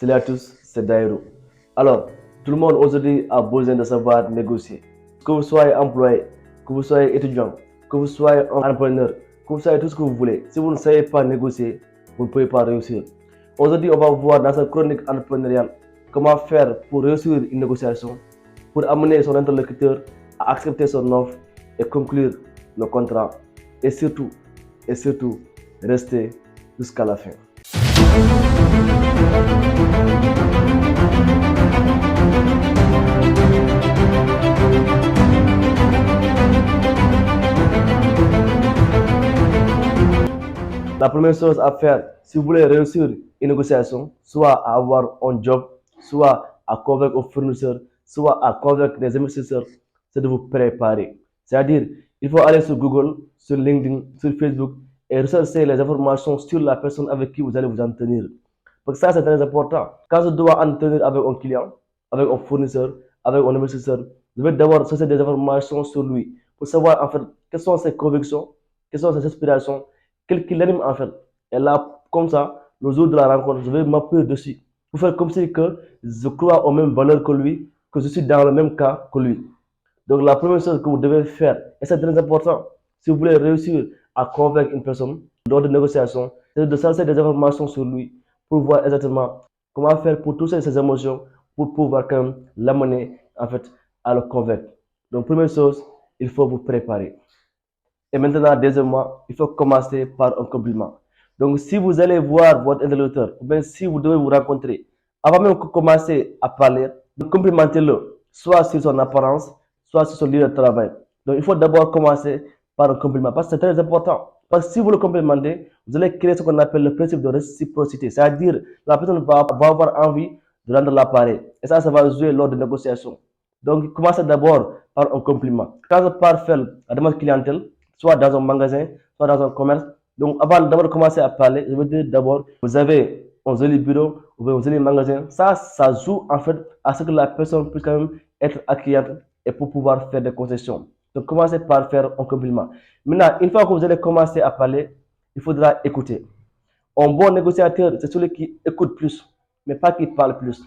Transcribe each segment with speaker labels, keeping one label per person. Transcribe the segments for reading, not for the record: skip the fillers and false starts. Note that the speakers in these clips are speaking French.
Speaker 1: Salut à tous, c'est Dairo. Alors, tout le monde aujourd'hui a besoin de savoir négocier. Que vous soyez employé, que vous soyez étudiant, que vous soyez entrepreneur, que vous soyez tout ce que vous voulez. Si vous ne savez pas négocier, vous ne pouvez pas réussir. Aujourd'hui, on va voir dans cette chronique entrepreneuriale comment faire pour réussir une négociation, pour amener son interlocuteur à accepter son offre et conclure le contrat. Et surtout, rester jusqu'à la fin. La première chose à faire, si vous voulez réussir une négociation, soit à avoir un job, soit à convaincre aux fournisseurs, soit à convaincre les investisseurs, c'est de vous préparer. C'est-à-dire, il faut aller sur Google, sur LinkedIn, sur Facebook et rechercher les informations sur la personne avec qui vous allez vous en tenir. Parce que ça, c'est très important. Quand je dois en tenir avec un client, avec un fournisseur, avec un investisseur, je vais d'abord chercher des informations sur lui pour savoir en fait quelles sont ses convictions, quelles sont ses aspirations, quel qu'il anime en fait. Et là, comme ça, le jour de la rencontre, je vais m'appuyer dessus pour faire comme si que je crois aux mêmes valeurs que lui, que je suis dans le même cas que lui. Donc la première chose que vous devez faire, et c'est très important, si vous voulez réussir à convaincre une personne lors de négociations, c'est de chercher des informations sur lui pour voir exactement comment faire pour toucher ses émotions, pour pouvoir quand même l'amener en fait à le convaincre. Donc première chose, il faut vous préparer. Et maintenant, deuxièmement, il faut commencer par un compliment. Donc, si vous allez voir votre interlocuteur, ou bien si vous devez vous rencontrer, avant même de commencer à parler, complimentez-le, soit sur son apparence, soit sur son lieu de travail. Donc, il faut d'abord commencer par un compliment, parce que c'est très important. Parce que si vous le complimentez, vous allez créer ce qu'on appelle le principe de réciprocité. C'est-à-dire, la personne va avoir envie de rendre l'appareil. Et ça va jouer lors de négociations. Donc, commencez d'abord par un compliment. Quand je parle faire à demande clientèle, soit dans un magasin, soit dans un commerce. Donc, avant d'abord commencer à parler, je veux dire d'abord, vous avez un joli bureau, ou un joli magasin. Ça joue en fait à ce que la personne puisse quand même être accueillante et pour pouvoir faire des concessions. Donc, commencez par faire un compliment. Maintenant, une fois que vous allez commencer à parler, il faudra écouter. Un bon négociateur, c'est celui qui écoute plus, mais pas qui parle plus.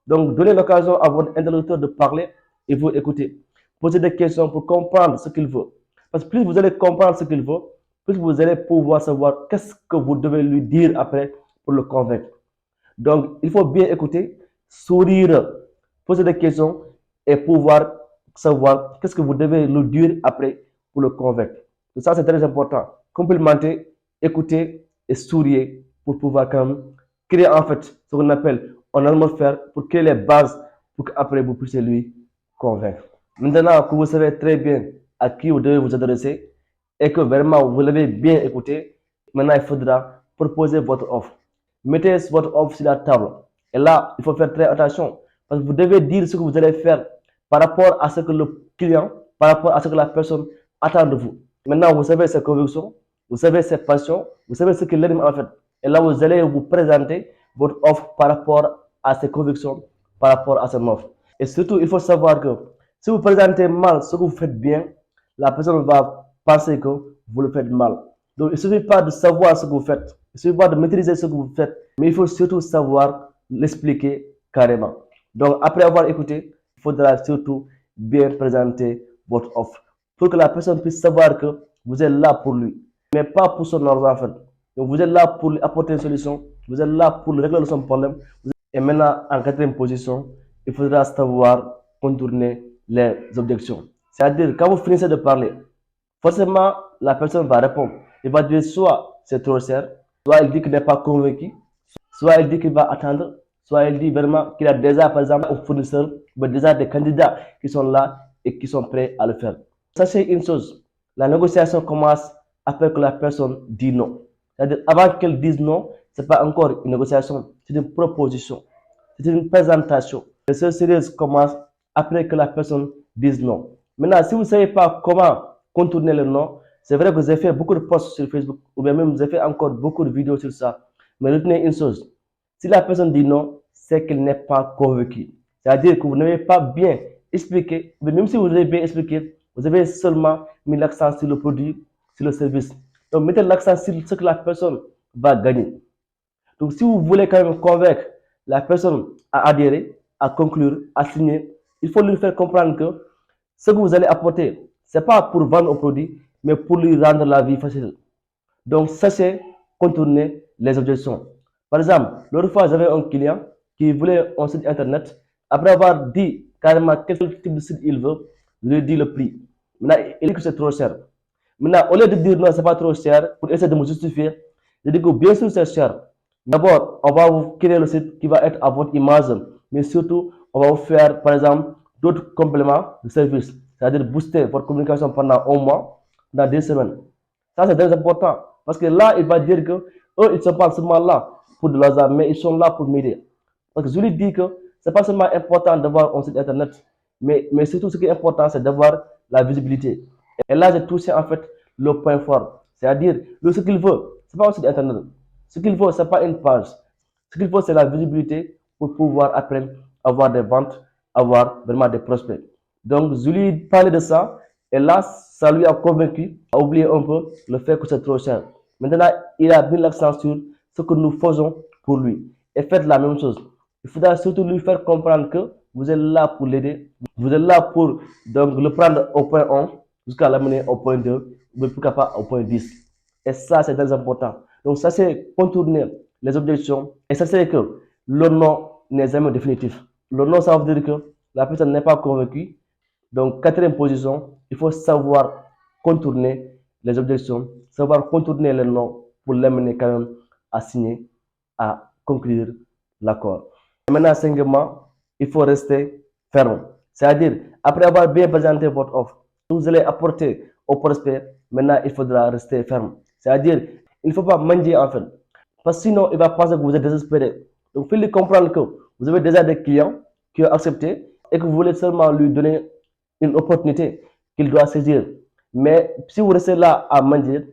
Speaker 1: Donc, donnez l'occasion à votre interlocuteur de parler et vous écoutez. Posez des questions pour comprendre ce qu'il veut. Parce que plus vous allez comprendre ce qu'il veut, plus vous allez pouvoir savoir qu'est-ce que vous devez lui dire après pour le convaincre. Donc, il faut bien écouter, sourire, poser des questions et pouvoir savoir qu'est-ce que vous devez lui dire après pour le convaincre. Donc ça, c'est très important. Complimenter, écouter et sourire pour pouvoir quand même créer en fait ce qu'on appelle un atmosphère pour créer les bases pour qu'après vous puissiez lui convaincre. Maintenant que vous savez très bien à qui vous devez vous adresser et que vraiment vous l'avez bien écouté, maintenant il faudra proposer votre offre. Mettez votre offre sur la table. Et là, il faut faire très attention parce que vous devez dire ce que vous allez faire par rapport à ce que le client, par rapport à ce que la personne attend de vous. Maintenant, vous savez ses convictions, vous savez ses passions, vous savez ce qu'il aime en fait. Et là, vous allez vous présenter votre offre par rapport à ses convictions, par rapport à son offre. Et surtout, il faut savoir que si vous présentez mal ce que vous faites bien, la personne va penser que vous le faites mal. Donc, il ne suffit pas de savoir ce que vous faites, il ne suffit pas de maîtriser ce que vous faites, mais il faut surtout savoir l'expliquer carrément. Donc, après avoir écouté, il faudra surtout bien présenter votre offre pour que la personne puisse savoir que vous êtes là pour lui, mais pas pour son argent en fait. Donc, vous êtes là pour lui apporter une solution, vous êtes là pour régler son problème. Et maintenant, en quatrième position, il faudra savoir contourner les objections. C'est-à-dire, quand vous finissez de parler, forcément, la personne va répondre. Il va dire soit c'est trop cher, soit il dit qu'il n'est pas convaincu, soit il dit qu'il va attendre, soit il dit vraiment qu'il a déjà, par exemple, un fournisseur, mais déjà des candidats qui sont là et qui sont prêts à le faire. Sachez une chose, la négociation commence après que la personne dit non. C'est-à-dire, avant qu'elle dise non, ce n'est pas encore une négociation, c'est une proposition, c'est une présentation. Les choses sérieuses commencent après que la personne dise non. Maintenant, si vous ne savez pas comment contourner le non, c'est vrai que vous avez fait beaucoup de posts sur Facebook, ou bien même vous avez fait encore beaucoup de vidéos sur ça. Mais retenez une chose, si la personne dit non, c'est qu'elle n'est pas convaincue. C'est-à-dire que vous n'avez pas bien expliqué, mais même si vous avez bien expliqué, vous avez seulement mis l'accent sur le produit, sur le service. Donc, mettez l'accent sur ce que la personne va gagner. Donc, si vous voulez quand même convaincre la personne a adhéré, à conclure, à signer, il faut lui faire comprendre que ce que vous allez apporter, ce n'est pas pour vendre un produit, mais pour lui rendre la vie facile. Donc, sachez contourner les objections. Par exemple, l'autre fois, j'avais un client qui voulait un site internet. Après avoir dit carrément quel type de site il veut, je lui ai dit le prix. Maintenant, il dit que c'est trop cher. Maintenant, au lieu de dire non, c'est pas trop cher, pour essayer de me justifier, je dis que bien sûr c'est cher. D'abord, on va vous créer le site qui va être à votre image, mais surtout, on va vous faire, par exemple, d'autres compléments de service, c'est-à-dire booster votre communication pendant un mois, dans 2 semaines. Ça, c'est très important. Parce que là, il va dire que eux, ils ne sont pas seulement là pour de l'argent, mais ils sont là pour m'aider. Parce que je lui dis que ce n'est pas seulement important d'avoir un site internet, mais surtout ce qui est important, c'est d'avoir la visibilité. Et là, j'ai touché en fait le point fort. C'est-à-dire, ce qu'il veut, ce n'est pas un site internet. Ce qu'il faut, ce n'est pas une page. Ce qu'il faut, c'est la visibilité pour pouvoir après avoir des ventes, avoir vraiment des prospects. Donc, je lui parlais de ça. Et là, ça lui a convaincu, à oublier un peu le fait que c'est trop cher. Maintenant, il a mis l'accent sur ce que nous faisons pour lui. Et faites la même chose. Il faudra surtout lui faire comprendre que vous êtes là pour l'aider. Vous êtes là pour donc, le prendre au point 1 jusqu'à l'amener au point 2, mais pourquoi pas au point 10. Et ça, c'est très important. Donc, ça, c'est contourner les objections. Et ça, c'est que le non n'est jamais définitif. Le non, ça veut dire que la personne n'est pas convaincue. Donc, quatrième position, il faut savoir contourner les objections, savoir contourner les noms pour l'amener quand même à signer, à conclure l'accord. Maintenant, cinquièmement, il faut rester ferme. C'est-à-dire, après avoir bien présenté votre offre, vous allez apporter au prospect, maintenant, il faudra rester ferme. C'est-à-dire, il ne faut pas mendier en fait. Parce que sinon, il va penser que vous êtes désespéré. Donc, il faut lui comprendre que vous avez déjà des clients qui ont accepté et que vous voulez seulement lui donner une opportunité qu'il doit saisir. Mais si vous restez là à mendier,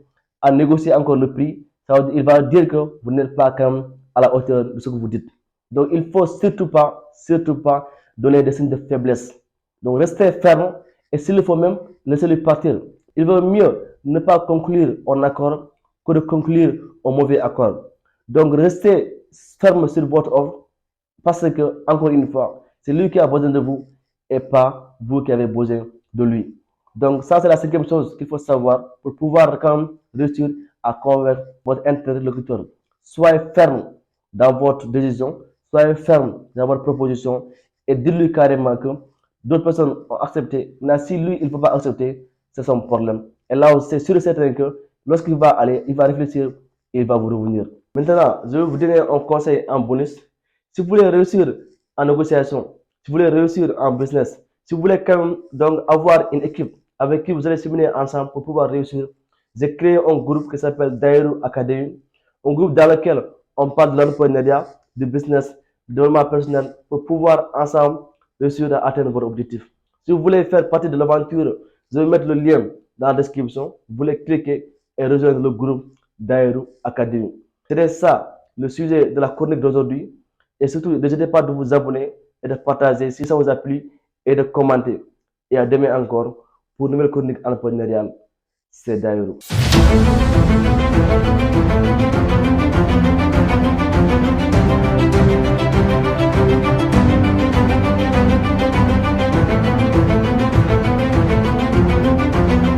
Speaker 1: à négocier encore le prix, il va dire que vous n'êtes pas quand même à la hauteur de ce que vous dites. Donc, il ne faut surtout pas donner des signes de faiblesse. Donc, restez ferme et s'il faut même, laissez-le partir. Il vaut mieux ne pas conclure un accord que de conclure un mauvais accord. Donc, restez ferme sur votre offre parce que, encore une fois, c'est lui qui a besoin de vous et pas vous qui avez besoin de lui. Donc, ça, c'est la cinquième chose qu'il faut savoir pour pouvoir quand même réussir à convaincre votre interlocuteur. Soyez ferme dans votre décision, soyez ferme dans votre proposition et dites-lui carrément que d'autres personnes ont accepté. Mais si lui, il ne peut pas accepter, c'est son problème. Et là, c'est sûr et certain que lorsqu'il va aller, il va réfléchir et il va vous revenir. Maintenant, je vais vous donner un conseil en bonus. Si vous voulez réussir en négociation, si vous voulez réussir en business, si vous voulez quand même donc avoir une équipe avec qui vous allez s'unir ensemble pour pouvoir réussir, j'ai créé un groupe qui s'appelle Dairu Academy, un groupe dans lequel on parle de l'entrepreneuriat, du business, du développement personnel pour pouvoir ensemble réussir à atteindre votre objectif. Si vous voulez faire partie de l'aventure, je vais mettre le lien dans la description. Vous voulez cliquer et rejoindre le groupe Dairu Academy. C'était ça le sujet de la chronique d'aujourd'hui. Et surtout, n'hésitez pas de vous abonner et de partager si ça vous a plu et de commenter. Et à demain encore pour une nouvelle chronique entrepreneuriale. C'est Dairu.